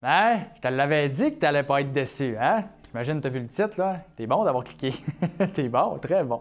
Hein? Je te l'avais dit que tu n'allais pas être déçu, hein? J'imagine que tu as vu le titre, là. T'es bon d'avoir cliqué. T'es bon, très bon.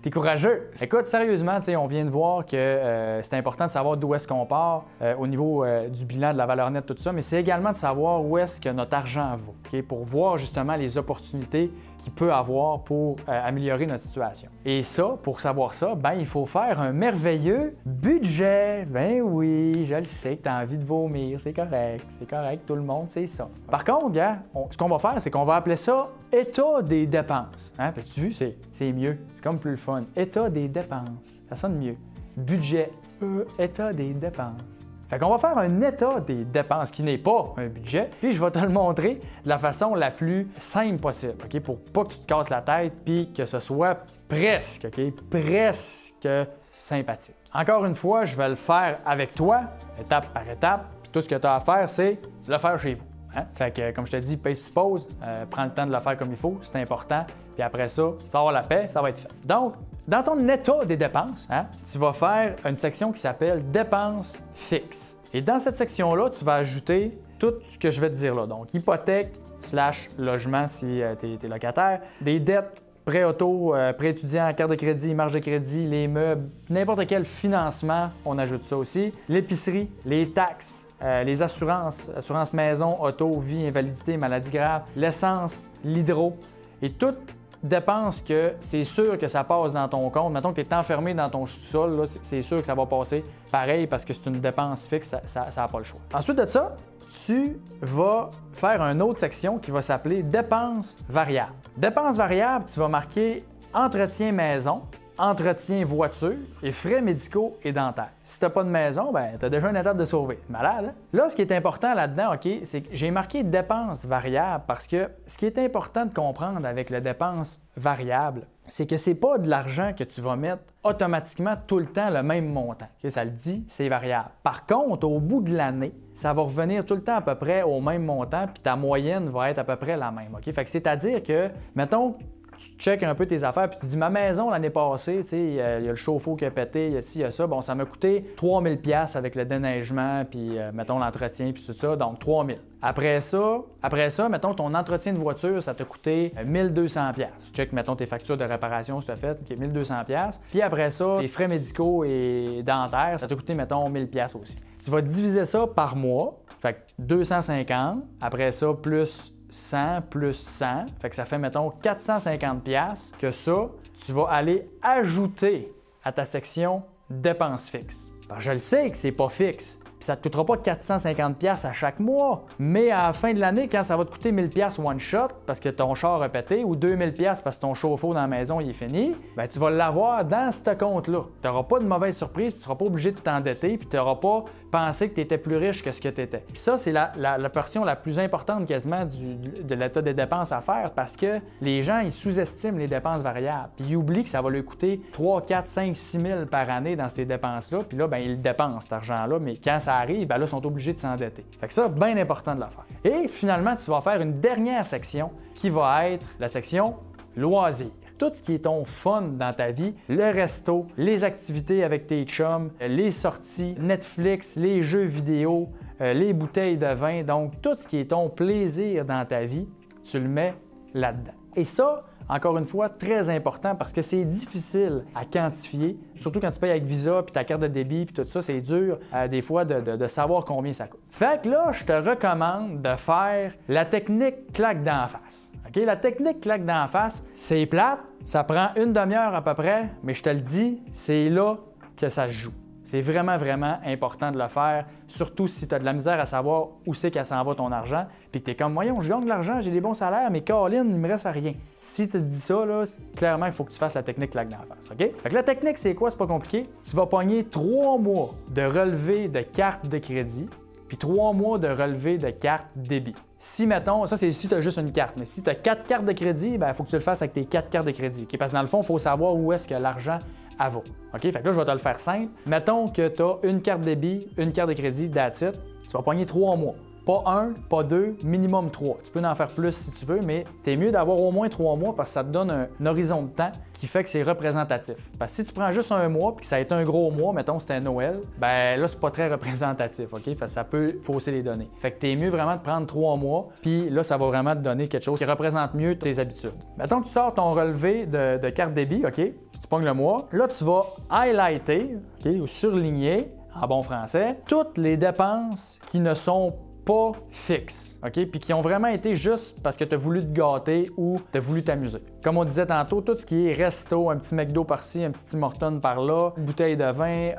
T'es courageux. Écoute, sérieusement, on vient de voir que c'est important de savoir d'où est-ce qu'on part au niveau du bilan, de la valeur nette, tout ça, mais c'est également de savoir où est-ce que notre argent va, okay? Pour voir justement les opportunités qu'il peut avoir pour améliorer notre situation. Et ça, pour savoir ça, ben il faut faire un merveilleux budget. Ben oui, je le sais que tu as envie de vomir, c'est correct, tout le monde sait ça. Par contre, gars, ce qu'on va faire, c'est qu'on va appeler ça état des dépenses. Hein? As-tu vu? C'est mieux, c'est comme plus le fun. État des dépenses, ça sonne mieux. Budget, état des dépenses. Fait qu'on va faire un état des dépenses qui n'est pas un budget, puis je vais te le montrer de la façon la plus simple possible, OK? Pour pas que tu te casses la tête, puis que ce soit presque, OK? Presque sympathique. Encore une fois, je vais le faire avec toi, étape par étape, puis tout ce que tu as à faire, c'est de le faire chez vous. Hein? Fait que, comme je te dis, paye suppose, prends le temps de le faire comme il faut, c'est important, puis après ça, tu vas avoir la paix, ça va être fait. Donc, dans ton état des dépenses, hein, tu vas faire une section qui s'appelle dépenses fixes. Et dans cette section-là, tu vas ajouter tout ce que je vais te dire là. Donc, hypothèque / logement si tu es locataire, des dettes, prêt auto, prêt étudiant, carte de crédit, marge de crédit, les meubles, n'importe quel financement, on ajoute ça aussi. L'épicerie, les taxes, les assurances, assurance maison, auto, vie, invalidité, maladie grave, l'essence, l'hydro et tout dépense que c'est sûr que ça passe dans ton compte. Mettons que tu es enfermé dans ton sous-sol, c'est sûr que ça va passer pareil parce que c'est une dépense fixe, ça n'a pas le choix. Ensuite de ça, tu vas faire une autre section qui va s'appeler dépenses variables. Dépenses variables, tu vas marquer entretien maison, entretien voiture et frais médicaux et dentaires. Si tu n'as pas de maison, ben, tu as déjà une étape de sauver. Malade, hein? Là, ce qui est important là-dedans, OK, c'est que j'ai marqué dépenses variables parce que ce qui est important de comprendre avec les dépenses variables, c'est que c'est pas de l'argent que tu vas mettre automatiquement tout le temps le même montant. Okay? Ça le dit, c'est variable. Par contre, au bout de l'année, ça va revenir tout le temps à peu près au même montant, puis ta moyenne va être à peu près la même. OK? Fait que c'est-à-dire que, mettons, tu checkes un peu tes affaires puis tu dis ma maison l'année passée, il y a le chauffe-eau qui a pété, il y a ci, il y a ça. Bon, ça m'a coûté 3000 $ avec le déneigement puis mettons l'entretien puis tout ça, donc 3000. Après ça, mettons ton entretien de voiture, ça t'a coûté 1200 $. Tu checkes mettons tes factures de réparation si tu as fait, OK, 1200 $. Puis après ça, tes frais médicaux et dentaires, ça t'a coûté mettons 1000 $ aussi. Tu vas diviser ça par mois, fait que 250, après ça plus 100 plus 100, fait que ça fait, mettons, 450 $ que ça, tu vas aller ajouter à ta section dépenses fixes. Alors, je le sais que c'est pas fixe, puis ça ne te coûtera pas 450 $ à chaque mois, mais à la fin de l'année, quand ça va te coûter 1000 $ one shot parce que ton char a pété ou 2000 $ parce que ton chauffe-eau dans la maison il est fini, bien, tu vas l'avoir dans ce compte-là. Tu n'auras pas de mauvaise surprise, tu ne seras pas obligé de t'endetter, puis tu n'auras pas pensé que tu étais plus riche que ce que tu étais. Puis ça, c'est la portion la plus importante quasiment de l'état des dépenses à faire parce que les gens, ils sous-estiment les dépenses variables. Puis ils oublient que ça va leur coûter 3, 4, 5, 6 000 par année dans ces dépenses-là. Puis là, bien, ils le dépensent, cet argent-là, mais quand ça arrive, bien là, ils sont obligés de s'endetter. Fait que ça, bien important de le faire. Et finalement, tu vas faire une dernière section qui va être la section loisirs. Tout ce qui est ton fun dans ta vie, le resto, les activités avec tes chums, les sorties, Netflix, les jeux vidéo, les bouteilles de vin, donc tout ce qui est ton plaisir dans ta vie, tu le mets là-dedans. Et ça, encore une fois, très important parce que c'est difficile à quantifier, surtout quand tu payes avec Visa puis ta carte de débit puis tout ça, c'est dur des fois de savoir combien ça coûte. Fait que là, je te recommande de faire la technique claque d'en face. Okay? La technique claque d'en face, c'est plate, ça prend une demi-heure à peu près, mais je te le dis, c'est là que ça se joue. C'est vraiment, vraiment important de le faire, surtout si tu as de la misère à savoir où c'est qu'elle s'en va ton argent, puis que tu es comme, voyons, je gagne de l'argent, j'ai des bons salaires, mais Colin, il me reste à rien. Si tu te dis ça, là, clairement, il faut que tu fasses la technique claque d'en face. OK? Fait que la technique, c'est quoi? C'est pas compliqué. Tu vas pogner 3 mois de relevé de carte de crédit, puis 3 mois de relevé de carte débit. Si, mettons, ça c'est si tu as juste une carte, mais si tu as 4 cartes de crédit, il faut que tu le fasses avec tes 4 cartes de crédit. Okay? Parce que dans le fond, il faut savoir où est-ce que l'argent va. OK? Fait que là, je vais te le faire simple. Mettons que tu as une carte débit, une carte de crédit, that's it. Tu vas pogner 3 mois. Pas un, pas deux, minimum 3. Tu peux en faire plus si tu veux, mais t'es mieux d'avoir au moins 3 mois parce que ça te donne un horizon de temps qui fait que c'est représentatif. Parce que si tu prends juste un mois puis que ça a été un gros mois, mettons c'était Noël, ben là c'est pas très représentatif, OK? Parce que ça peut fausser les données. Fait que t'es mieux vraiment de prendre 3 mois, puis là ça va vraiment te donner quelque chose qui représente mieux tes habitudes. Mettons que tu sors ton relevé de carte débit, OK? Tu pognes le mois. Là tu vas highlighter, OK? Ou surligner, en bon français, toutes les dépenses qui ne sont pas fixes, OK? Puis qui ont vraiment été juste parce que tu as voulu te gâter ou tu as voulu t'amuser. Comme on disait tantôt, tout ce qui est resto, un petit McDo par-ci, un petit Tim Hortons par-là, une bouteille de vin,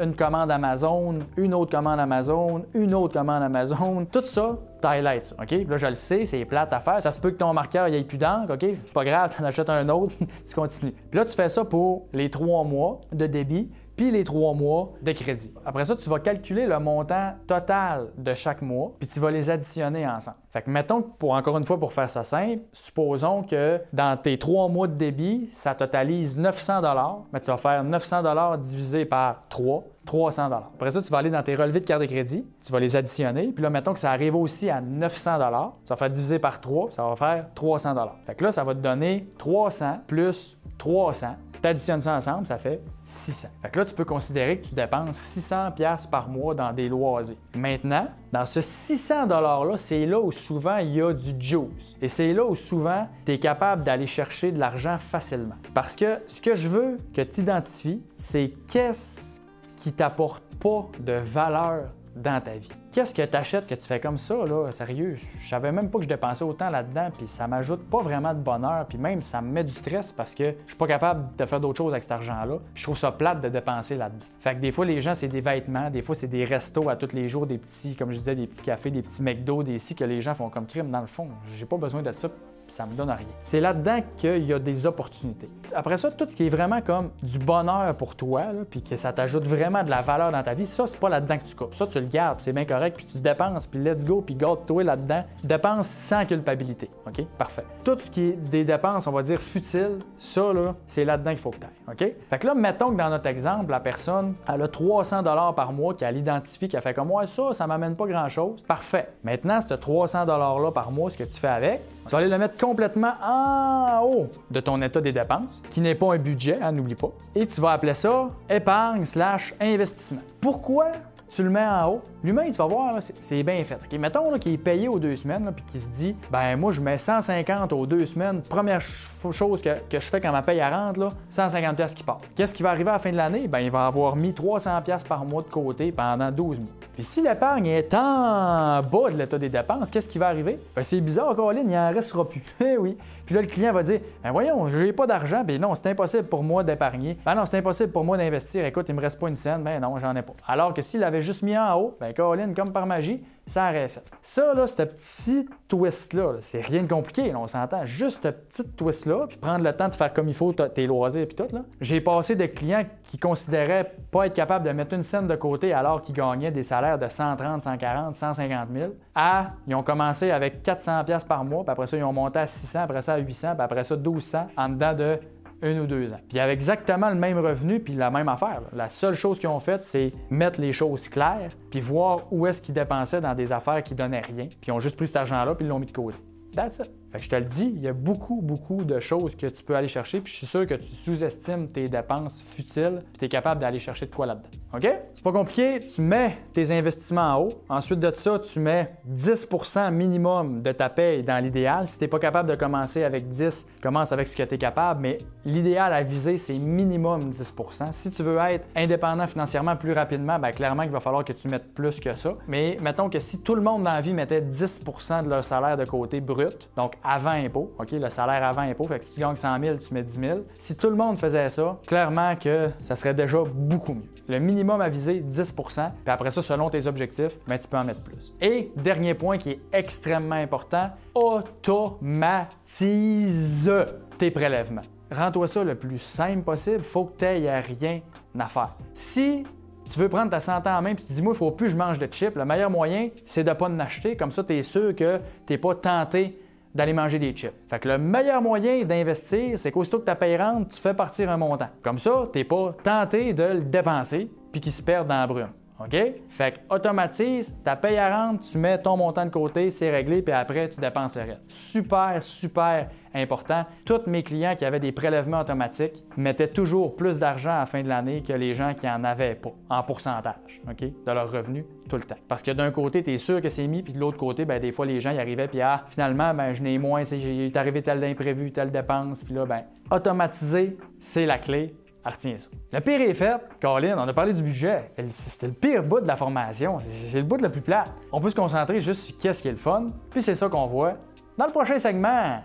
une commande Amazon, une autre commande Amazon, une autre commande Amazon, tout ça, tu highlights, OK? Puis là, je le sais, c'est plate à faire. Ça se peut que ton marqueur il ait plus d'encre, OK? Pas grave, tu en achètes un autre, tu continues. Puis là, tu fais ça pour les 3 mois de débit, puis les 3 mois de crédit. Après ça, tu vas calculer le montant total de chaque mois, puis tu vas les additionner ensemble. Fait que mettons que, encore une fois, pour faire ça simple, supposons que dans tes 3 mois de débit, ça totalise 900 $, mais tu vas faire 900 $ divisé par 3, 300 $. Après ça, tu vas aller dans tes relevés de carte de crédit, tu vas les additionner, puis là, mettons que ça arrive aussi à 900 $, ça va faire diviser par 3, ça va faire 300 $. Fait que là, ça va te donner 300 plus 300. Tu additionnes ça ensemble, ça fait 600. Fait que là, tu peux considérer que tu dépenses 600 $ par mois dans des loisirs. Maintenant, dans ce 600 $-là, c'est là où souvent il y a du juice. Et c'est là où souvent tu es capable d'aller chercher de l'argent facilement. Parce que ce que je veux que tu identifies, c'est qu'est-ce qui t'apporte pas de valeur dans ta vie. Qu'est-ce que tu achètes que tu fais comme ça, là? Sérieux, je savais même pas que je dépensais autant là-dedans, puis ça m'ajoute pas vraiment de bonheur, puis même ça me met du stress parce que je suis pas capable de faire d'autres choses avec cet argent-là, puis je trouve ça plate de dépenser là-dedans. Fait que des fois, les gens, c'est des vêtements, des fois, c'est des restos à tous les jours, des petits, comme je disais, des petits cafés, des petits McDo, des ci que les gens font comme crime dans le fond. J'ai pas besoin de ça. Ça me donne rien. C'est là-dedans qu'il y a des opportunités. Après ça, tout ce qui est vraiment comme du bonheur pour toi, là, puis que ça t'ajoute vraiment de la valeur dans ta vie, ça, c'est pas là-dedans que tu coupes. Ça, tu le gardes, c'est bien correct, puis tu dépenses, puis let's go, puis garde-toi là-dedans. Dépense sans culpabilité. OK? Parfait. Tout ce qui est des dépenses, on va dire futiles, ça, là, c'est là-dedans qu'il faut que tu ailles. OK? Fait que là, mettons que dans notre exemple, la personne, elle a 300 $ par mois qu'elle identifie, qu'elle fait comme moi, ça m'amène pas grand-chose. Parfait. Maintenant, ce 300 $ par mois, ce que tu fais avec, tu vas aller le mettre complètement en haut de ton état des dépenses, qui n'est pas un budget, hein, n'oublie pas. Et tu vas appeler ça épargne/investissement. Pourquoi tu le mets en haut? L'humain, tu vas voir, c'est bien fait. Okay? Mettons qu'il est payé aux 2 semaines, puis qu'il se dit, ben moi, je mets 150 aux 2 semaines. Première chose que je fais quand ma paye rentre, là, 150 $ qui part. Qu'est-ce qui va arriver à la fin de l'année? Ben, il va avoir mis 300 $ par mois de côté pendant 12 mois. Puis si l'épargne est en bas de l'état des dépenses, qu'est-ce qui va arriver? Ben, c'est bizarre, Colin, il n'en restera plus. Eh oui. Puis là, le client va dire, ben voyons, j'ai pas d'argent. Ben non, c'est impossible pour moi d'épargner. Ben non, c'est impossible pour moi d'investir. Écoute, il me reste pas une scène. Ben non, j'en ai pas. Alors que s'il avait juste mis en haut, ben Colin, comme par magie, ça aurait fait. Ça, là, ce petit twist-là, c'est rien de compliqué, là, on s'entend. Juste ce petit twist-là, puis prendre le temps de faire comme il faut tes loisirs puis tout, là. J'ai passé de clients qui considéraient pas être capables de mettre une scène de côté alors qu'ils gagnaient des salaires de 130, 140, 150 000 à, ils ont commencé avec 400 $ par mois, puis après ça, ils ont monté à 600, après ça à 800, puis après ça 1200 en dedans de 1 ou 2 ans. Puis avec exactement le même revenu puis la même affaire. Là. La seule chose qu'ils ont faite, c'est mettre les choses claires puis voir où est-ce qu'ils dépensaient dans des affaires qui donnaient rien. Puis ils ont juste pris cet argent-là puis ils l'ont mis de côté. That's it. Fait que je te le dis, il y a beaucoup de choses que tu peux aller chercher, puis je suis sûr que tu sous-estimes tes dépenses futiles, puis tu es capable d'aller chercher de quoi là-dedans. OK? C'est pas compliqué, tu mets tes investissements en haut. Ensuite de ça, tu mets 10 % minimum de ta paye dans l'idéal. Si tu n'es pas capable de commencer avec 10, commence avec ce que tu es capable, mais l'idéal à viser, c'est minimum 10 %. Si tu veux être indépendant financièrement plus rapidement, bien clairement qu'il va falloir que tu mettes plus que ça. Mais mettons que si tout le monde dans la vie mettait 10 % de leur salaire de côté brut, donc avant impôt, OK, le salaire avant impôt, fait que si tu gagnes 100 000, tu mets 10 000. Si tout le monde faisait ça, clairement que ça serait déjà beaucoup mieux. Le minimum à viser, 10 %, puis après ça, selon tes objectifs, bien, tu peux en mettre plus. Et dernier point qui est extrêmement important, automatise tes prélèvements. Rends-toi ça le plus simple possible, il faut que tu n'aies rien à faire. Si tu veux prendre ta santé en main et tu te dis, moi, il ne faut plus que je mange de chips, le meilleur moyen, c'est de ne pas en acheter. Comme ça, tu es sûr que tu n'es pas tenté d'aller manger des chips. Fait que le meilleur moyen d'investir, c'est qu'aussitôt que ta paye rentre, tu fais partir un montant. Comme ça, tu n'es pas tenté de le dépenser puis qu'il se perd dans la brume. OK? Fait que automatise, ta paye à rente, tu mets ton montant de côté, c'est réglé, puis après, tu dépenses le reste. Super, super important. Tous mes clients qui avaient des prélèvements automatiques mettaient toujours plus d'argent à la fin de l'année que les gens qui n'en avaient pas, en pourcentage, OK? De leur revenu, tout le temps. Parce que d'un côté, tu es sûr que c'est mis, puis de l'autre côté, ben, des fois, les gens y arrivaient, puis finalement, ben, je n'ai moins, il est arrivé tel imprévu, telle dépense, puis là, ben, automatiser, c'est la clé. Retiens ça. Le pire est fait, Colin, on a parlé du budget. C'était le pire bout de la formation. C'est le bout le plus plat. On peut se concentrer juste sur qu'est-ce qui est le fun, puis c'est ça qu'on voit dans le prochain segment.